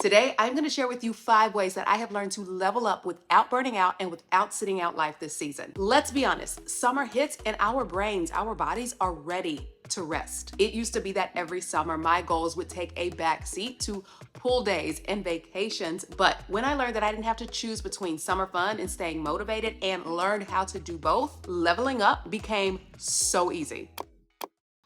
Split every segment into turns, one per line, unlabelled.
Today, I'm going to share with you 5 ways that I have learned to level up without burning out and without sitting out life this season. Let's be honest, summer hits and our brains, our bodies are ready to rest. It used to be that every summer my goals would take a back seat to pool days and vacations, but when I learned that I didn't have to choose between summer fun and staying motivated and learned how to do both, leveling up became so easy.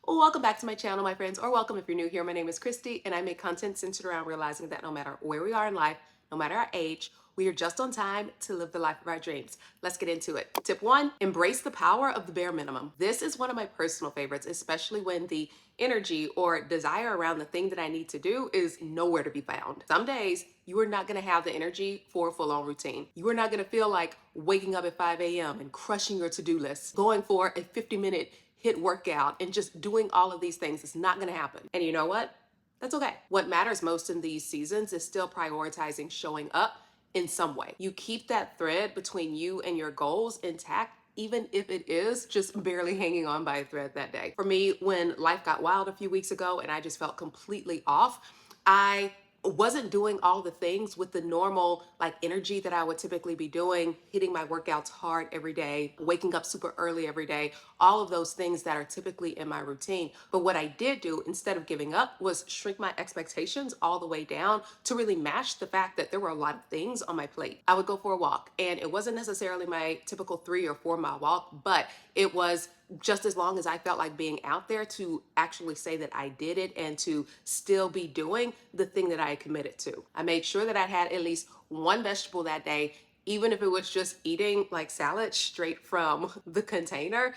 Welcome back to my channel, my friends, or welcome if you're new here. My name is Christy, and I make content centered around realizing that no matter where we are in life, no matter our age, we are just on time to live the life of our dreams. Let's get into it. Tip 1, embrace the power of the bare minimum. This is one of my personal favorites, especially when the energy or desire around the thing that I need to do is nowhere to be found. Some days you are not going to have the energy for a full-on routine. You are not going to feel like waking up at 5 a.m. and crushing your to-do list, going for a 50-minute hit workout and just doing all of these things. It's not going to happen. And you know what? That's okay. What matters most in these seasons is still prioritizing showing up in some way. You keep that thread between you and your goals intact, even if it is just barely hanging on by a thread that day. For me, when life got wild a few weeks ago and I just felt completely off, I wasn't doing all the things with the normal energy that I would typically be doing, hitting my workouts hard every day, waking up super early every day, all of those things that are typically in my routine. But what I did do instead of giving up was shrink my expectations all the way down to really match the fact that there were a lot of things on my plate. I would go for a walk, and it wasn't necessarily my typical 3 or 4 mile walk, but it was just as long as I felt like being out there to actually say that I did it and to still be doing the thing that I had committed to. I made sure that I had at least one vegetable that day, even if it was just eating salad straight from the container,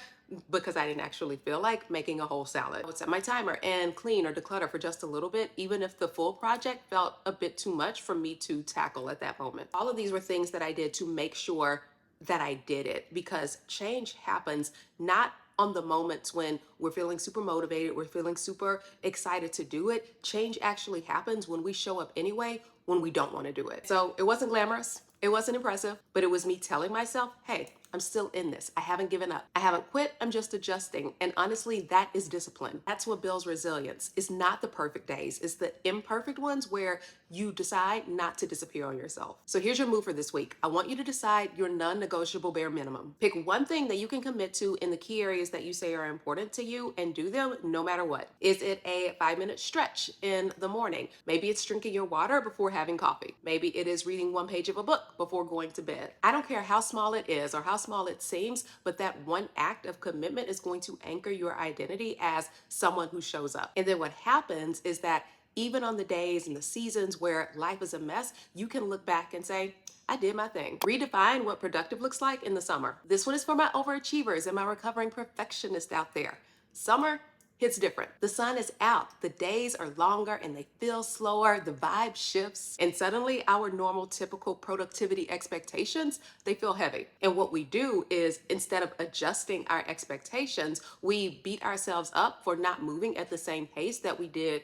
because I didn't actually feel like making a whole salad. I would set my timer and clean or declutter for just a little bit, even if the full project felt a bit too much for me to tackle at that moment. All of these were things that I did to make sure that I did it, because change happens not on the moments when we're feeling super motivated, we're feeling super excited to do it. Change actually happens when we show up anyway, when we don't want to do it. So it wasn't glamorous, it wasn't impressive, but it was me telling myself, hey, I'm still in this. I haven't given up. I haven't quit. I'm just adjusting. And honestly, that is discipline. That's what builds resilience. It's not the perfect days. It's the imperfect ones where you decide not to disappear on yourself. So here's your move for this week. I want you to decide your non-negotiable bare minimum. Pick one thing that you can commit to in the key areas that you say are important to you and do them no matter what. Is it a 5-minute stretch in the morning? Maybe it's drinking your water before having coffee. Maybe it is reading one page of a book before going to bed. I don't care how small it is or how small it seems, but that one act of commitment is going to anchor your identity as someone who shows up. And then what happens is that even on the days and the seasons where life is a mess, you can look back and say, I did my thing. Redefine what productive looks like in the summer. This one is for my overachievers and my recovering perfectionists out there. Summer hits different. The sun is out, the days are longer and they feel slower, the vibe shifts, and suddenly our normal typical productivity expectations, they feel heavy. And what we do is, instead of adjusting our expectations, we beat ourselves up for not moving at the same pace that we did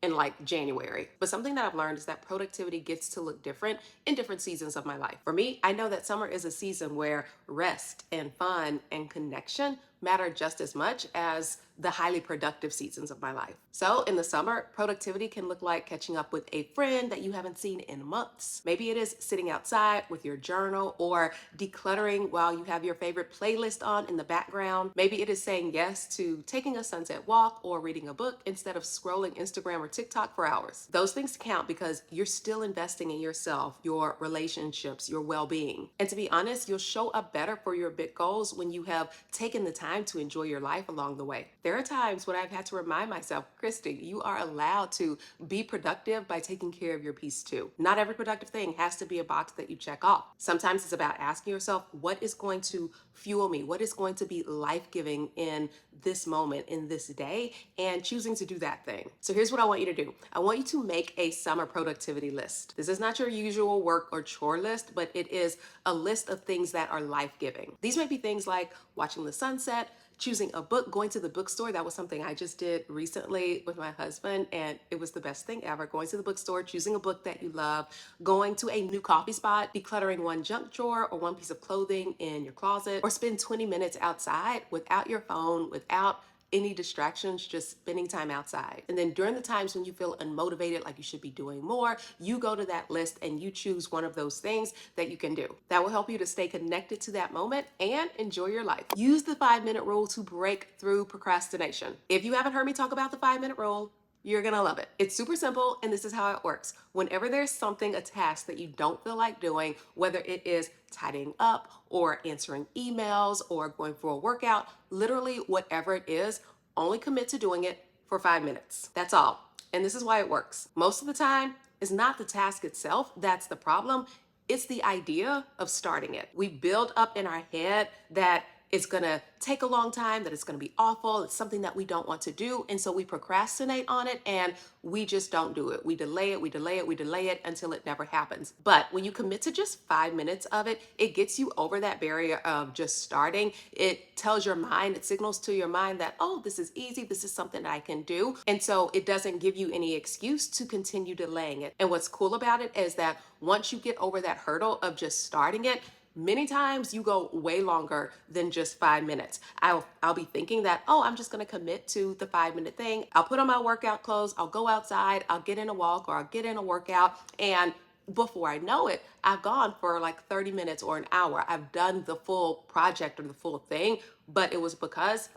in January. But something that I've learned is that productivity gets to look different in different seasons of my life. For me, I know that summer is a season where rest and fun and connection matter just as much as the highly productive seasons of my life. So in the summer, productivity can look like catching up with a friend that you haven't seen in months. Maybe it is sitting outside with your journal or decluttering while you have your favorite playlist on in the background. Maybe it is saying yes to taking a sunset walk or reading a book instead of scrolling Instagram or TikTok for hours. Those things count because you're still investing in yourself, your relationships, your well-being. And to be honest, you'll show up better for your big goals when you have taken the time to enjoy your life along the way. There are times when I've had to remind myself, Christy, you are allowed to be productive by taking care of your peace too. Not every productive thing has to be a box that you check off. Sometimes it's about asking yourself, what is going to fuel me? What is going to be life-giving in this moment, in this day, and choosing to do that thing. So here's what I want you to do. I want you to make a summer productivity list. This is not your usual work or chore list, but it is a list of things that are life-giving. These may be things like watching the sunset, choosing a book, going to the bookstore. That was something I just did recently with my husband, and it was the best thing ever. Going to the bookstore, choosing a book that you love, going to a new coffee spot, decluttering one junk drawer or one piece of clothing in your closet, or spend 20 minutes outside without your phone, without any distractions, just spending time outside. And then during the times when you feel unmotivated, like you should be doing more, you go to that list and you choose one of those things that you can do. That will help you to stay connected to that moment and enjoy your life. Use the 5-minute rule to break through procrastination. If you haven't heard me talk about the 5-minute rule, you're gonna love it. It's super simple, and this is how it works. Whenever there's something, a task that you don't feel like doing, whether it is tidying up or answering emails or going for a workout, literally whatever it is, only commit to doing it for 5 minutes. That's all. And this is why it works. Most of the time, it's not the task itself that's the problem. It's the idea of starting it. We build up in our head that it's gonna take a long time, that it's gonna be awful, it's something that we don't want to do. And so we procrastinate on it and we just don't do it. We delay it, we delay it, we delay it until it never happens. But when you commit to just 5 minutes of it, it gets you over that barrier of just starting. It tells your mind, it signals to your mind that, oh, this is easy, this is something that I can do. And so it doesn't give you any excuse to continue delaying it. And what's cool about it is that once you get over that hurdle of just starting it, many times you go way longer than just 5 minutes. I'll be thinking that, oh, I'm just gonna commit to the 5-minute thing. I'll put on my workout clothes, I'll go outside, I'll get in a walk or I'll get in a workout, and before I know it, I've gone for like 30 minutes or an hour. I've done the full project or the full thing, but it was because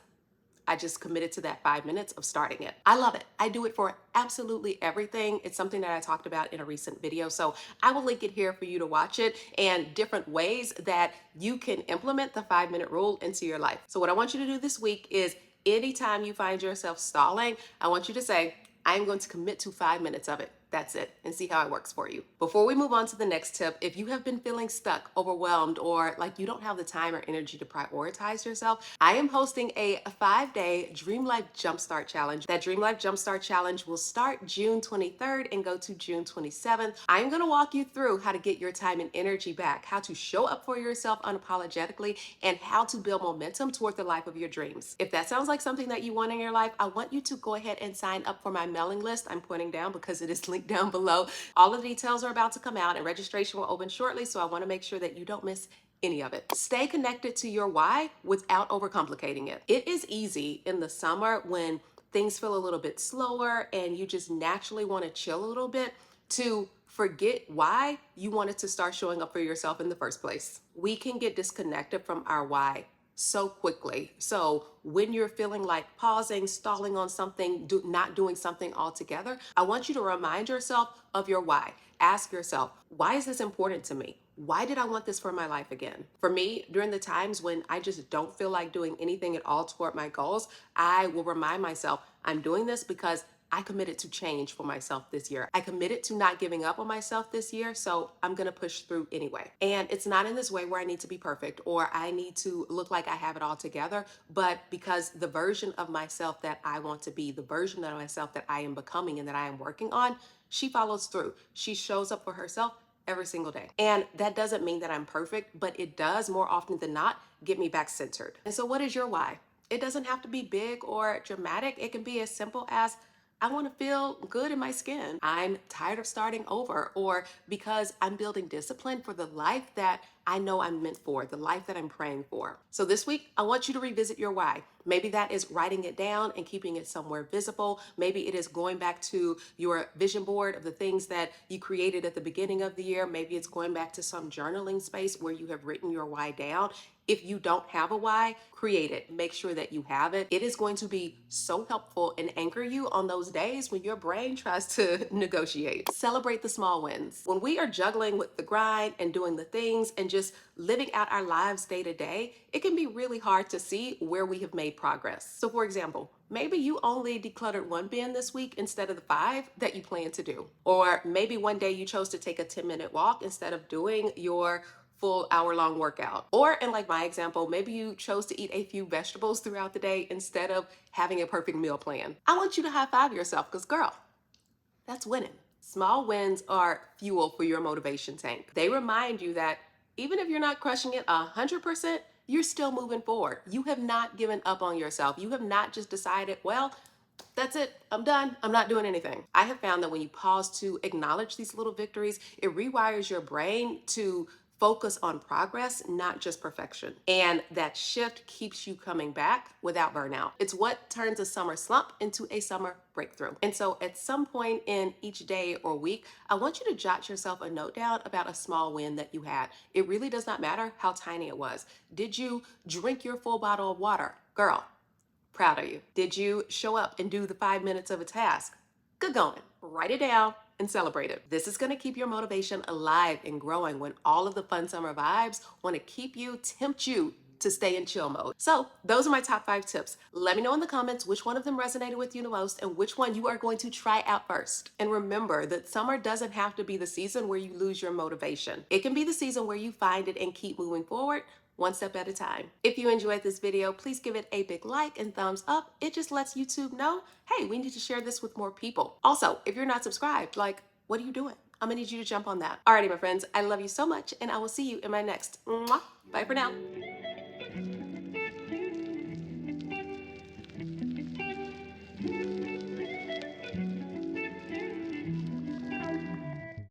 I just committed to that 5 minutes of starting it. I love it. I do it for absolutely everything. It's something that I talked about in a recent video. So I will link it here for you to watch it and different ways that you can implement the 5-minute rule into your life. So what I want you to do this week is anytime you find yourself stalling, I want you to say, I'm going to commit to 5 minutes of it. That's it, and see how it works for you. Before we move on to the next tip, if you have been feeling stuck, overwhelmed, or like you don't have the time or energy to prioritize yourself, I am hosting a 5-day Dream Life Jumpstart Challenge. That Dream Life Jumpstart Challenge will start June 23rd and go to June 27th. I'm gonna walk you through how to get your time and energy back, how to show up for yourself unapologetically, and how to build momentum toward the life of your dreams. If that sounds like something that you want in your life, I want you to go ahead and sign up for my mailing list. I'm pointing down because it is linked down below. All of the details are about to come out and registration will open shortly, so I want to make sure that you don't miss any of it. Stay connected to your why without overcomplicating it. It is easy in the summer when things feel a little bit slower and you just naturally want to chill a little bit to forget why you wanted to start showing up for yourself in the first place. We can get disconnected from our why so quickly. So when you're feeling like pausing, stalling on something, not doing something altogether, I want you to remind yourself of your why. Ask yourself, why is this important to me? Why did I want this for my life again? For me, during the times when I just don't feel like doing anything at all toward my goals, I will remind myself, I'm doing this because I committed to change for myself this year. I committed to not giving up on myself this year, so I'm gonna push through anyway. And it's not in this way where I need to be perfect or I need to look like I have it all together, but because the version of myself that I want to be, the version of myself that I am becoming and that I am working on, she follows through. She shows up for herself every single day. And that doesn't mean that I'm perfect, but it does more often than not get me back centered. And so what is your why? It doesn't have to be big or dramatic. It can be as simple as I want to feel good in my skin. I'm tired of starting over, or because I'm building discipline for the life that I know I'm meant for, the life that I'm praying for. So this week, I want you to revisit your why. Maybe that is writing it down and keeping it somewhere visible. Maybe it is going back to your vision board of the things that you created at the beginning of the year. Maybe it's going back to some journaling space where you have written your why down. If you don't have a why, create it. Make sure that you have it. It is going to be so helpful and anchor you on those days when your brain tries to negotiate. Celebrate the small wins. When we are juggling with the grind and doing the things and just living out our lives day to day, it can be really hard to see where we have made progress. So for example, maybe you only decluttered 1 bin this week instead of the 5 that you plan to do. Or maybe one day you chose to take a 10-minute walk instead of doing your full hour-long workout. Or in like my example, maybe you chose to eat a few vegetables throughout the day instead of having a perfect meal plan. I want you to high five yourself because girl, that's winning. Small wins are fuel for your motivation tank. They remind you that even if you're not crushing it 100%, you're still moving forward. You have not given up on yourself. You have not just decided, well, that's it, I'm done, I'm not doing anything. I have found that when you pause to acknowledge these little victories, it rewires your brain to Focus on progress, not just perfection. And that shift keeps you coming back without burnout. It's what turns a summer slump into a summer breakthrough. And so at some point in each day or week, I want you to jot yourself a note down about a small win that you had. It really does not matter how tiny it was. Did you drink your full bottle of water? Girl, proud of you. Did you show up and do the 5 minutes of a task? Good going. Write it down and celebrate it. This is going to keep your motivation alive and growing when all of the fun summer vibes want to keep you, tempt you to stay in chill mode. So those are my top 5 tips. Let me know in the comments which one of them resonated with you the most and which one you are going to try out first. And remember that summer doesn't have to be the season where you lose your motivation. It can be the season where you find it and keep moving forward one step at a time. If you enjoyed this video, please give it a big like and thumbs up. It just lets YouTube know, hey, we need to share this with more people. Also, if you're not subscribed, like, what are you doing? I'm gonna need you to jump on that. Alrighty, my friends, I love you so much, and I will see you in my next. Mwah. Bye for now.